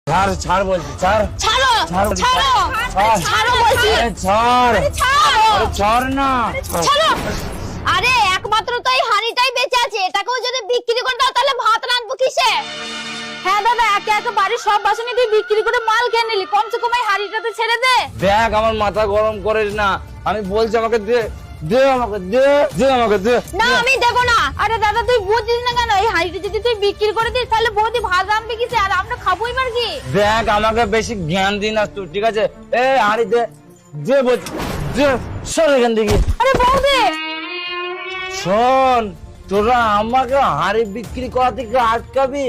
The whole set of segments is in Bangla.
ছাড় ছাড় বলছি, ছাড় ছাড়ো ছাড়ো, ছাড়ো ছাড়ো বলছি। ছাড়, ছাড়ো ছাড় না। ছাড়ো। আরে একমাত্র তো এই হাঁড়িটাই বেঁচে আছে, এটাকেও যদি বিক্রি করে দাও তাহলে ভাত রাঁধবো কিসে? হ্যাঁ দাদা, একে একে বাড়ির সব বাসনই তুই বিক্রি করে মাল খেয়ে নিলি, কমসে কম এই হাঁড়িটাতে ছেড়ে দে। দেখ আমার মাথা গরম করিস না, আমি বলছি আমাকে দে, দে আমাকে দে, দে আমাকে দে। না আমি দেবো না। আরে দাদা তুই বুঝছিস না কেন? এই হাঁড়িটা যদি তুই বিক্রি করে দিস তাহলে বৌদি ভাত রাঁধবে কিসে, আর আমরা খাবো এবার কি? দেখ আমাকে বেশি জ্ঞান দিন না তুই, ঠিক আছে? এই হাঁড়ি দে, দে বলছি, দে, সর এখান থেকে। আরে বৌদি শোন, তোরা আমাকে হাঁড়ি বিক্রি করা থেকে আটকাবি?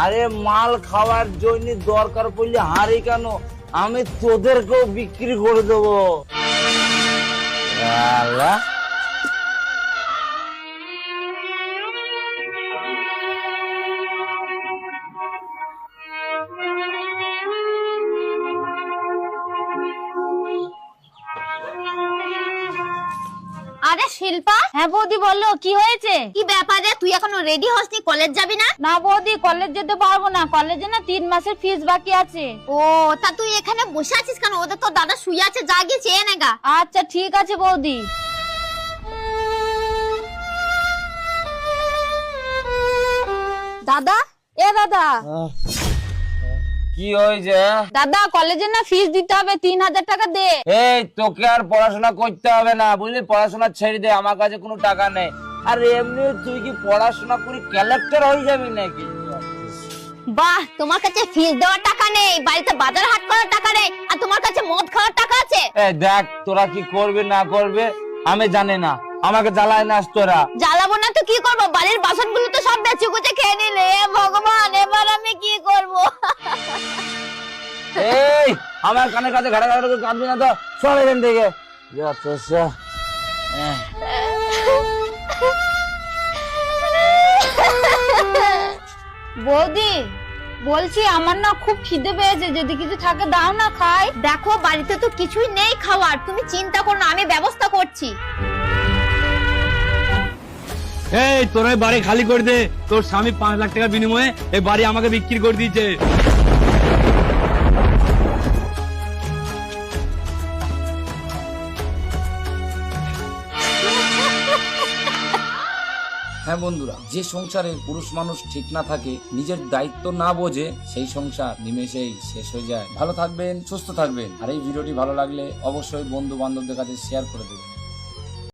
আরে মাল খাওয়ার জন্য দরকার পড়লে হাঁড়ি কেন, আমি তোদেরকেও বিক্রি করে দেবো। আল্লাহ। আরে শিল্পা। হ্যাঁ বৌদি বললো, কি হয়েছে? কি ব্যাপারে, তুই এখনো রেডি হসনি? কলেজ যাবি না? না বৌদি, কলেজ যেতে পারবো না, কলেজে না 3 মাসের ফিস বাকি আছে। ও তা তুই এখানে বসে আছিস কেন? ওদের তো দাদা শুয়ে আছে, যা গিয়ে চেয়ে নেগা। আচ্ছা ঠিক আছে বৌদি। দাদা, এ দাদা। কি হয়েছে? দাদা কলেজে না ফিস দিতে হবে, 3000 টাকা দে। এই তোকে আর পড়াশোনা করতে হবে না, বুঝলি? পড়াশোনা ছেড়ে দে, আমার কাছে কোনো টাকা নেই। আর এমনি তুই কি পড়াশোনা করে কালেক্টর হয়ে যাবি নাকি? বাহ, তোমার কাছে ফিস দেওয়ার টাকা নেই, বাড়িতে বাজার হাট করার টাকা নেই, আর তোমার কাছে মদ খাওয়ার টাকা আছে? এই দেখ, তোরা কি করবে না করবে আমি জানি না, আমাকে জ্বালায় না তোরা। জ্বালাবো না তো কি করবো? বাড়ির বাসনগুলো তো সব বেঁচে কুচে খেয়ে নিলে। হে ভগবান, এবার আমি কি করব? এই আমার কানের কাছে ঘাড়া ঘাড়া করে কাঁদবি না তো, সর এখান থেকে। যত সব। বৌদি বলছি, আমার না খুব খিদে পেয়েছে, যদি কিছু থাকে দাও না, খাই। দেখো বাড়িতে তো কিছুই নেই খাওয়ার, তুমি চিন্তা করো না, আমি ব্যবস্থা করছি। এই তোর এই বাড়ি খালি করে দে, তোর স্বামী 5 লাখ টাকার বিনিময়ে এই বাড়ি আমাকে বিক্রি করে দিয়েছে। হ্যাঁ বন্ধুরা, যে সংসারে পুরুষ মানুষ ঠিক না থাকে, নিজের দায়িত্ব না বোঝে, সেই সংসার নিমেষেই শেষ হয়ে যায়। ভালো থাকবেন, সুস্থ থাকবেন, আর এই ভিডিওটি ভালো লাগলে অবশ্যই বন্ধু বান্ধবদের কাছে শেয়ার করে দেবেন।